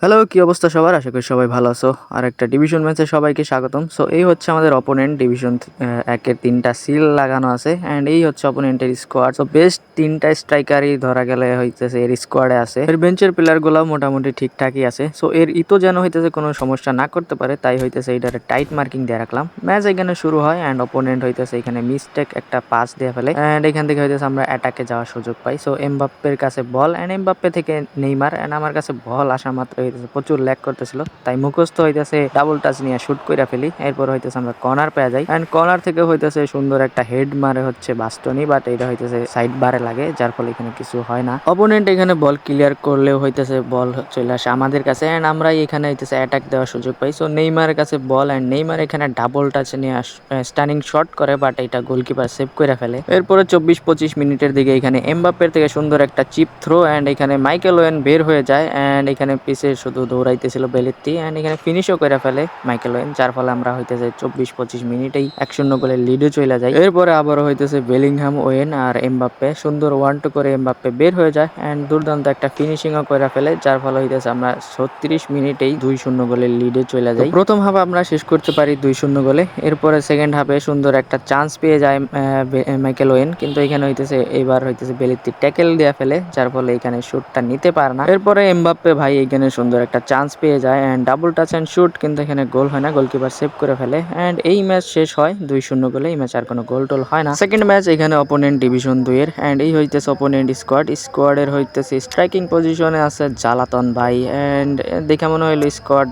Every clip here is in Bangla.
হ্যালো, কি অবস্থা সবার? আশা করি সবাই ভালো আছো। আর একটা ডিভিশন ম্যাচে সবাইকে স্বাগতম। সো এই হচ্ছে আমাদের অপোনেন্ট ডিভিশন একের 3টা সিল লাগানো আছে অ্যান্ড এই হচ্ছে অপোনেন্টের স্কোয়াড। সো বেস্ট 3টা স্ট্রাইকারই ধরা গেলে হইতেছে এর স্কোয়াডে আছে। এর বেঞ্চের প্লেয়ারগুলো মোটামুটি ঠিকঠাকই আছে। সো এর ইতো যেন হইতেছে কোনো সমস্যা না করতে পারে, তাই হইতেছে এইটারে টাইট মার্কিং দিয়ে রাখলাম। ম্যাচ এখানে শুরু হয় অ্যান্ড অপোনেন্ট হইতেছে এখানে মিস্টেক একটা পাস দিয়ে ফেলে অ্যান্ড এখান থেকে হইতেছে আমরা অ্যাটাকে যাওয়ার সুযোগ পাই। সো এমবাপ্পের কাছে বল অ্যান্ড এমবাপ্পে থেকে নেইমার অ্যান্ড আমার কাছে বল আসা মাত্র প্রচুর ল্যাগ করতেছিল, তাই মুখস্থ হইতেছে ডাবল টাচ নিয়ে শুট করে ফেলি। এরপর হইতেছে আমরা কর্নার পেয়ে যাই এন্ড কর্নার থেকে হইতেছে সুন্দর একটা হেড মারে হচ্ছে বাস্তনি, বাট এটা হইতেছে সাইড বারে লাগে, যার ফলে এখানে কিছু হয় না। অপোনেন্ট এখানে বল ক্লিয়ার করলেও হইতেছে বল চলে আসে আমাদের কাছে এন্ড আমরা এখানে হইতেছে অ্যাটাক দেওয়ার সুযোগ পাই। সো নেইমারের কাছে বল এন্ড নেইমার এখানে ডাবল টাচ নিয়ে স্টানিং শট করে, বাট এটা গোলকিপার সেভ করে ফেলে। এরপরে 24-25 মিনিটের দিকে এখানে এমবাপ্পের থেকে সুন্দর একটা চিপ থ্রো এন্ড এখানে মাইকেল ওয়েন বের হয়ে যায় এন্ড এখানে পিছে শুধু দৌড়াইতেছিল বেলেত্তি এন্ড এখানে ফিনিশও করে ফেলে মাইকেল ওয়েন, যার ফলে আমরা হইতেছে 24-25 মিনিটেই 1-0 গোলের লিডে চলে যায়। এরপরে আবারও হইতেছে বেলিংহাম, ওয়েন আর এমবাপ্পে সুন্দর 1-2 করে এমবাপ্পে বের হয়ে যায় এন্ড দুর্দান্ত একটা ফিনিশিংও করে ফেলে, যার ফলে হইতেছে আমরা 36 মিনিটেই 2-0 গোলের লিডে চলে যাই। প্রথম হাফ আমরা শেষ করতে পারি 2-0 গোলে। এরপরে সেকেন্ড হাফে সুন্দর একটা চান্স পেয়ে যায় মাইকেল ওয়েন, কিন্তু এখানে হইতেছে এবার হইতেছে বেলেত্তি ট্যাকেল দিয়ে ফেলে, যার ফলে এখানে শুটটা নিতে পারে না। এরপরে এমবাপ্পে ভাই এখানে সুন্দর একটা চান্স পেয়ে যায় and double touch and shoot, কিন্তু এখানে গোল হয় না, গোলকিপার সেভ করে ফেলে এন্ড এই ম্যাচ শেষ হয় 2-0 গোলে। এই ম্যাচ আর কোনো গোল টোল হয় না। সেকেন্ড ম্যাচ এখানে অপোনেন্ট ডিভিশন 2 এর এন্ড এই হইতেছে অপোনেন্ট স্কোয়াডের হইতেছে স্ট্রাইকিং পজিশনে আছে জালাতন ভাই এন্ড দেখে মনে হইলো স্কোয়াড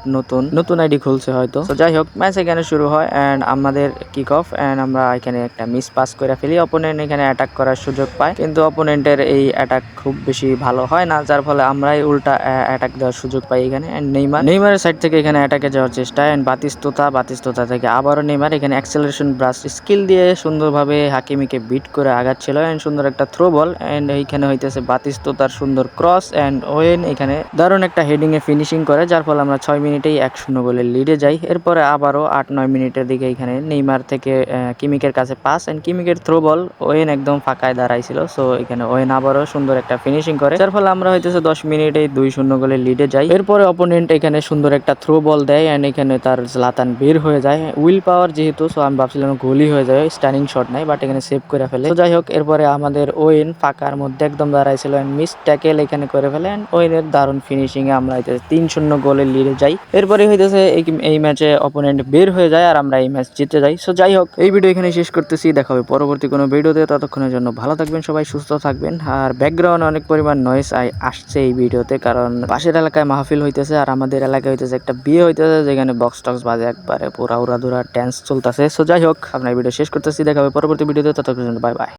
নতুন আইডি খুলছে হয়তো। তো যাই হোক, ম্যাচ এখানে শুরু হয় এন্ড আমাদের কিক অফ এন্ড আমরা এখানে একটা মিস পাস করে ফেলি। অপোনেন্ট এখানে অ্যাটাক করার সুযোগ পায়, কিন্তু অপোনেন্টের এই অ্যাটাক খুব বেশি ভালো হয় না, যার ফলে আমরাই উল্টা অ্যাটাক দেওয়ার সুযোগ পাই এখানে। এন্ড নেইমারের সাইড থেকে এখানে অ্যাটাকে যাওয়ার চেষ্টা এন্ড বাতিস্তুতা থেকে আবারও নেইমার এখানে অ্যাক্সেলারেশন ব্রাশ স্কিল দিয়ে সুন্দরভাবে হাকিমিকে বিট করে আগাচ্ছিল এন্ড সুন্দর একটা থ্রো বল এন্ড এইখানে হইতেছে বাতিস্তুতার সুন্দর ক্রস এন্ড ওয়েন এখানে দারুণ একটা হেডিং এ ফিনিশিং করে, যার ফলে আমরা 6 মিনিটেই 1-0 গোলে লিডে যাই। এরপরে আবারও 8-9 মিনিটের দিকে এখানে নেইমার থেকে কিমিকের কাছে পাস এন্ড কিমিকের থ্রো বল, ওয়েন একদম ফাঁকায় দাঁড়াইছিল, সো এখানে ওয়েন আবারও সুন্দর একটা ফিনিশিং করে, যার ফলে আমরা হইতেছে 10 মিনিটেই 2-0 গোলে লিডে যাই। এরপরে অপোনেন্ট এখানে সুন্দর একটা থ্রো বল দেয় এন্ড এখানে তার জলাতান বের হয়ে যায় উইল পাওয়ার যেহেতু, সো আমি ভাবছিলাম গোলই হয়ে যায়, স্টানিং শট নাই, বাট এখানে সেভ করে ফেলে। তো যাই হোক, এরপরে আমাদের ওয়েন ফাঁকার মধ্যে একদম দাঁড়াইছিল এন্ড মিস ট্যাকেল এখানে করে ফেলে এন্ড ওয়েনের দারুণ ফিনিশিং এ আমরা হইতেছে 3-0 গোলের লিডে যাই। এরপরে হইতেছে এই ম্যাচে অপোনেন্ট বের হয়ে যায় আর আমরা এই ম্যাচ জিতে যাই। সো যাই হোক, এই ভিডিও এখানে শেষ করতেছি, দেখা হবে পরবর্তী কোনো ভিডিওতে। ততক্ষণের জন্য ভালো থাকবেন সবাই, সুস্থ থাকবেন। আর ব্যাকগ্রাউন্ডে অনেক পরিমাণ নয়েজ আসছে এই ভিডিওতে, কারণ পাশের এলাকায় মাহফিল হইতেছে আর আমাদের এলাকায় হইতেছে একটা বিয়ে হইতেছে, যেখানে বক্স টক্স বাজে একবারে পুরা উড়াধুরা ড্যান্স চলতেছে। সো যাই হোক, আপনার ভিডিও শেষ করতেছি, দেখা হবে পরবর্তী ভিডিওতে, ততক্ষণের জন্য বাই বাই।